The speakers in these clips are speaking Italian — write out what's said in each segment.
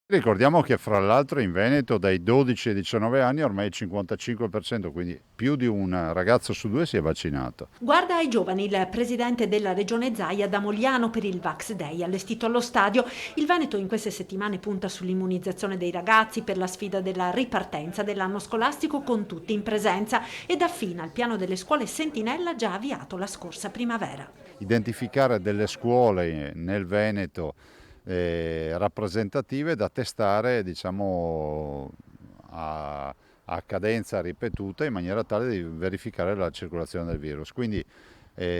Ricordiamo che fra l'altro in Veneto dai 12 ai 19 anni ormai il 55%, quindi più di un ragazzo su due si è vaccinato. Guarda ai giovani, il presidente della regione Zaia da Mogliano per il Vax Day allestito allo stadio. Il Veneto in queste settimane punta sull'immunizzazione dei ragazzi per la sfida della ripartenza dell'anno scolastico con tutti in presenza ed affina il piano delle scuole Sentinella già avviato la scorsa primavera. Identificare delle scuole nel Veneto rappresentative da testare, diciamo, a cadenza ripetuta in maniera tale di verificare la circolazione del virus. Quindi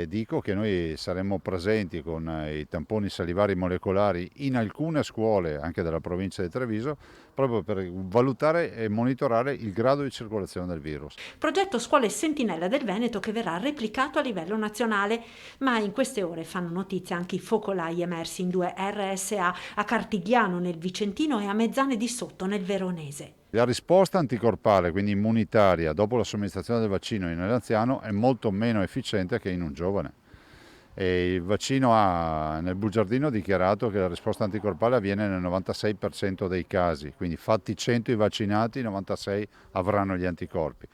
dico che noi saremo presenti con i tamponi salivari molecolari in alcune scuole anche della provincia di Treviso proprio per valutare e monitorare il grado di circolazione del virus. Progetto Scuole Sentinella del Veneto che verrà replicato a livello nazionale, ma in queste ore fanno notizia anche i focolai emersi in 2 RSA a Cartigliano nel Vicentino e a Mezzane di Sotto nel Veronese. La risposta anticorpale, quindi immunitaria, dopo la somministrazione del vaccino in un anziano è molto meno efficiente che in un giovane. E il vaccino ha nel bugiardino dichiarato che la risposta anticorpale avviene nel 96% dei casi, quindi fatti 100 i vaccinati, 96 avranno gli anticorpi.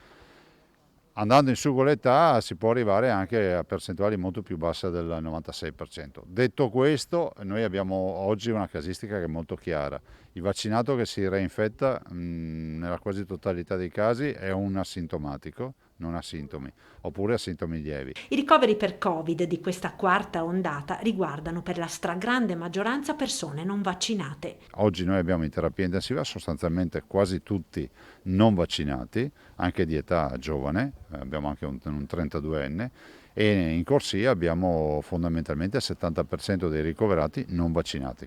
Andando in su con l'età si può arrivare anche a percentuali molto più basse del 96%. Detto questo, noi abbiamo oggi una casistica che è molto chiara. Il vaccinato che si reinfetta nella quasi totalità dei casi è un asintomatico, non ha sintomi, oppure ha sintomi lievi. I ricoveri per Covid di questa quarta ondata riguardano per la stragrande maggioranza persone non vaccinate. Oggi noi abbiamo in terapia intensiva sostanzialmente quasi tutti non vaccinati, anche di età giovane, abbiamo anche un 32enne, e in corsia abbiamo fondamentalmente il 70% dei ricoverati non vaccinati.